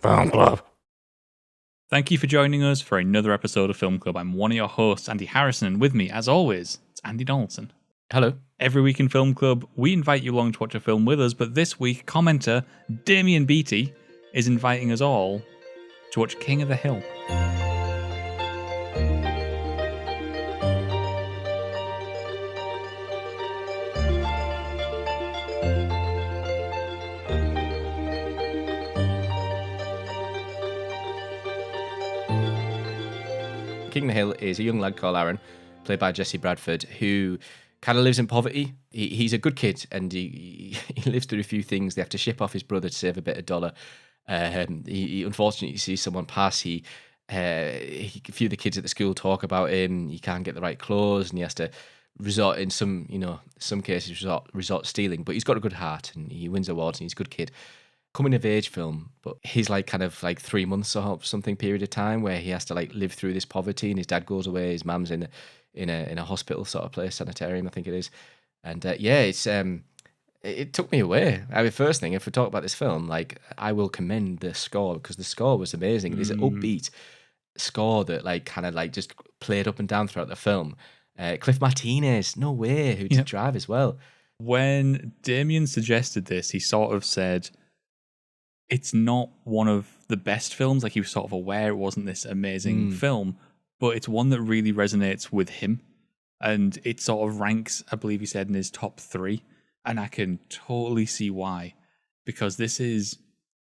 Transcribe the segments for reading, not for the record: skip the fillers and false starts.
Film Club. Thank you for joining us for another episode of Film Club. I'm one of your hosts, Andy Harrison, and with me, as always, it's Andy Donaldson. Hello. Every week in Film Club, we invite you along to watch a film with us, but this week, commenter Damien Beattie is inviting us all to watch King of the Hill. King of the Hill is a young lad called Aaron, played by Jesse Bradford, who kind of lives in poverty. He's a good kid, and he lives through a few things. They have to ship off his brother to save a bit of dollar. He unfortunately sees someone pass. A few of the kids at the school talk about him. He can't get the right clothes, and he has to resort in some cases resort stealing. But he's got a good heart, and he wins awards, and he's a good kid. Coming of age film, but he's kind of 3 months or something period of time where he has to live through this poverty, and his dad goes away, his mum's in a hospital sort of place, sanitarium I think it is, and it took me away. I mean, first thing, if we talk about this film, I will commend the score, because the score was amazing. It is an upbeat score that just played up and down throughout the film. Cliff Martinez, no way, who did Drive as well. When Damien suggested this, he sort of said it's not one of the best films. He was sort of aware it wasn't this amazing film, but it's one that really resonates with him. And it sort of ranks, I believe he said, in his top 3. And I can totally see why. Because this is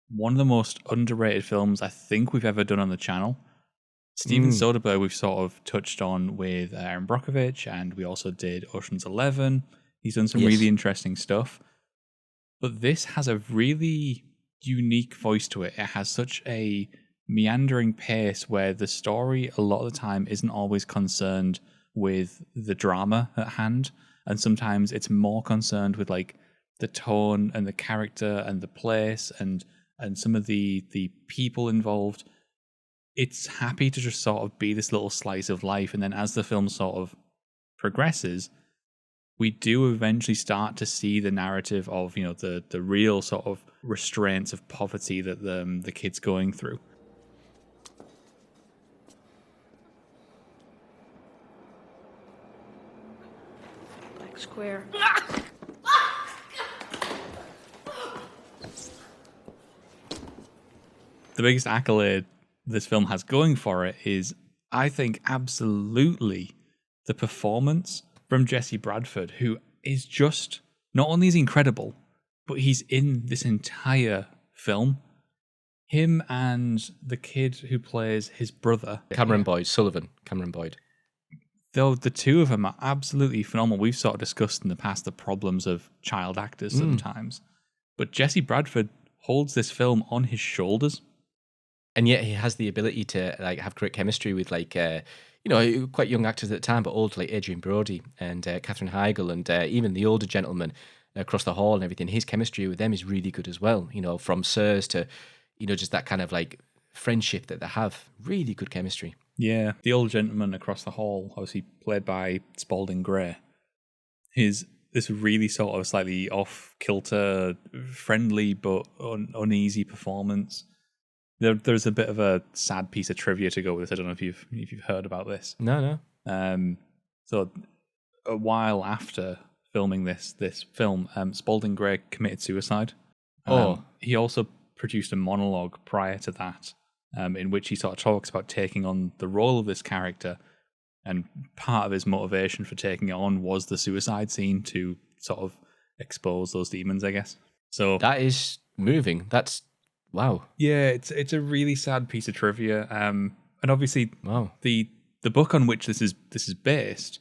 one of the most underrated films I think we've ever done on the channel. Steven Soderbergh we've sort of touched on with Aaron Brockovich, and we also did Ocean's 11. He's done some really interesting stuff. But this has a really unique voice to it. It has such a meandering pace where the story a lot of the time isn't always concerned with the drama at hand, and sometimes it's more concerned with the tone and the character and the place and some of the people involved. It's happy to just sort of be this little slice of life, and then as the film sort of progresses, we do eventually start to see the narrative of the real sort of restraints of poverty that the kid's going through. Black square. The biggest accolade this film has going for it is, I think, absolutely the performance from Jesse Bradford, who is just, not only is he incredible, but he's in this entire film. Him and the kid who plays his brother, Cameron Boyd. Though the two of them are absolutely phenomenal. We've sort of discussed in the past the problems of child actors sometimes. But Jesse Bradford holds this film on his shoulders. And yet he has the ability to have great chemistry with quite young actors at the time, but old, Adrian Brody and Katherine Heigl, and even the older gentlemen across the hall and everything. His chemistry with them is really good as well. From Sirs to, just that kind of friendship that they have. Really good chemistry. Yeah, the old gentleman across the hall, obviously played by Spalding Gray, is this really sort of slightly off-kilter, friendly but uneasy performance. There's a bit of a sad piece of trivia to go with this. I don't know if you've heard about this. No. So a while after filming this film, Spalding Gray committed suicide. He also produced a monologue prior to that, in which he sort of talks about taking on the role of this character, and part of his motivation for taking it on was the suicide scene to sort of expose those demons, I guess. So that is moving. That's wow. Yeah, it's a really sad piece of trivia. And obviously, the book on which this is based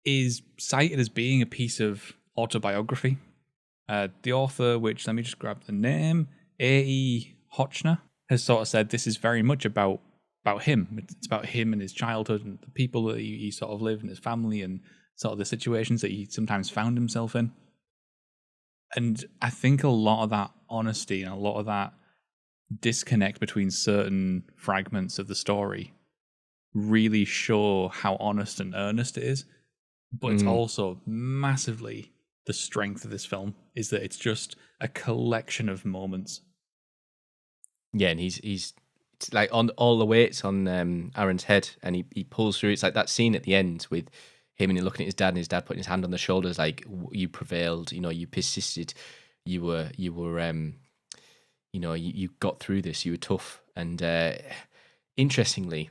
is cited as being a piece of autobiography. The author, which, let me just grab the name, AHAI, has sort of said this is very much about him. It's about him and his childhood and the people that he sort of lived, and his family, and sort of the situations that he sometimes found himself in. And I think a lot of that honesty and a lot of that disconnect between certain fragments of the story really show how honest and earnest it is. But it's also massively the strength of this film, is that it's just a collection of moments. Yeah, and he's it's like on all the weights on Aaron's head, and he pulls through. It's like that scene at the end with him and looking at his dad, and his dad putting his hand on the shoulders, like you prevailed. You know, you persisted. You were you got through this. You were tough. And interestingly,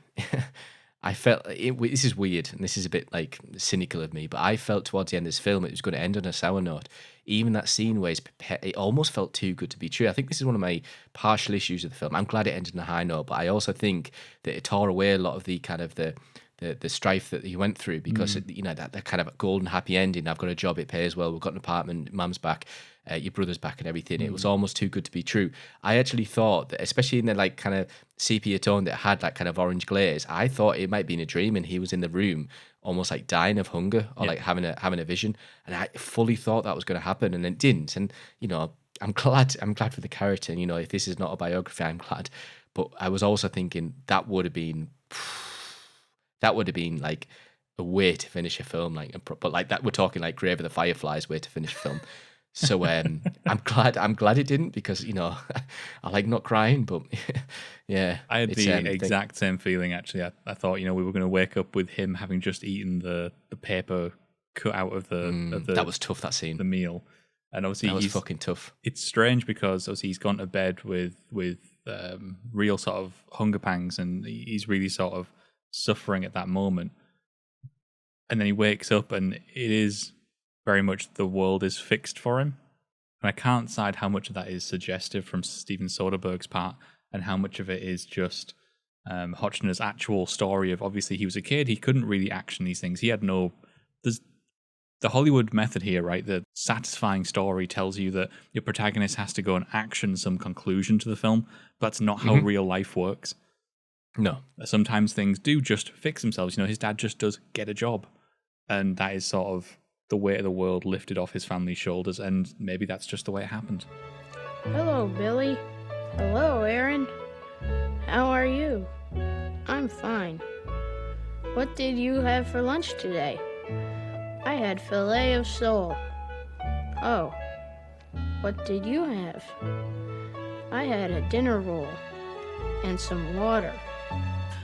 I felt this is weird, and this is a bit like cynical of me, but I felt towards the end of this film it was going to end on a sour note. Even that scene where it almost felt too good to be true. I think this is one of my partial issues of the film. I'm glad it ended on a high note, but I also think that it tore away a lot of the kind of the strife that he went through, because that kind of golden happy ending. I've got a job, it pays well, we've got an apartment, mum's back, your brother's back, and everything. It was almost too good to be true. I actually thought that, especially in the like kind of sepia tone that had like kind of orange glaze, I thought it might be in a dream and he was in the room almost like dying of hunger, or like having a vision, and I fully thought that was going to happen, and it didn't. And I'm glad for the character, and if this is not a biography, I'm glad. But I was also thinking that would have been like a way to finish a film, but like that, we're talking like Grave of the Fireflies way to finish a film. So I'm glad it didn't, because I like not crying, but yeah, I had the exact same feeling actually. I thought we were going to wake up with him having just eaten the paper cut out of the that was tough, that scene, the meal, and obviously that was fucking tough. It's strange because obviously he's gone to bed with real sort of hunger pangs, and he's really sort of suffering at that moment, and then he wakes up and it is very much the world is fixed for him. And I can't decide how much of that is suggestive from Steven Soderbergh's part and how much of it is just Hotchner's actual story of, obviously he was a kid, he couldn't really action these things. He had there's the Hollywood method here, right? The satisfying story tells you that your protagonist has to go and action some conclusion to the film. But that's not how real life works. No. Sometimes things do just fix themselves. His dad just does get a job. And that is sort of the weight of the world lifted off his family's shoulders, and maybe that's just the way it happened. Hello, Billy. Hello, Aaron. How are you? I'm fine. What did you have for lunch today? I had filet of sole. Oh, what did you have? I had a dinner roll and some water.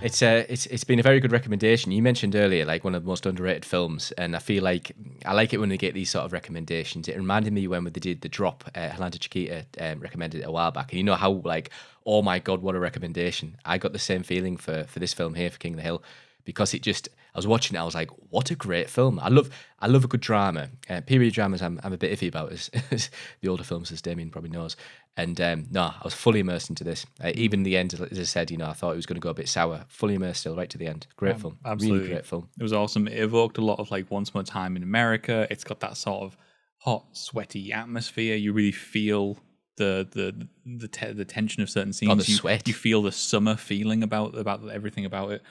It's been a very good recommendation. You mentioned earlier like one of the most underrated films, and I feel like I like it when we get these sort of recommendations. It reminded me when they did The Drop. Helena Chiquita recommended it a while back, and you know how like, oh my god, what a recommendation! I got the same feeling for this film here, for King of the Hill, because I was watching it, I was like, what a great film. I love a good drama. Period dramas I'm a bit iffy about, as the older films, as Damien probably knows. And no, I was fully immersed into this. Even the end, as I said, I thought it was going to go a bit sour. Fully immersed still, right to the end. Great film. Absolutely. Really great film. It was awesome. It evoked a lot of like Once Upon a Time in America. It's got that sort of hot, sweaty atmosphere. You really feel the tension of certain scenes. Oh, the sweat. You feel the summer feeling about everything about it.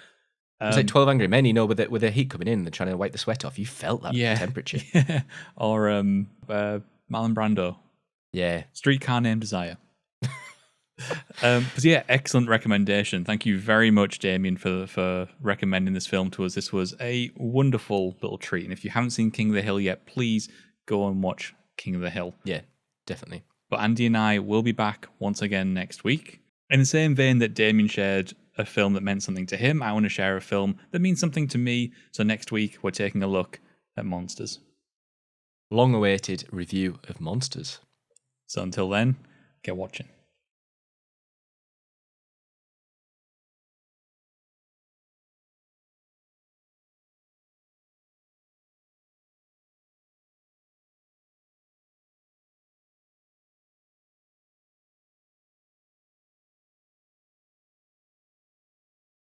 It's like 12 Angry Men, with the heat coming in, they're trying to wipe the sweat off. You felt that temperature. Yeah. Or Marlon Brando. Yeah. Streetcar Named Desire. But yeah, excellent recommendation. Thank you very much, Damien, for recommending this film to us. This was a wonderful little treat. And if you haven't seen King of the Hill yet, please go and watch King of the Hill. Yeah, definitely. But Andy and I will be back once again next week. In the same vein that Damien shared a film that meant something to him, I want to share a film that means something to me. So next week, we're taking a look at Monsters. Long-awaited review of Monsters. So until then, get watching.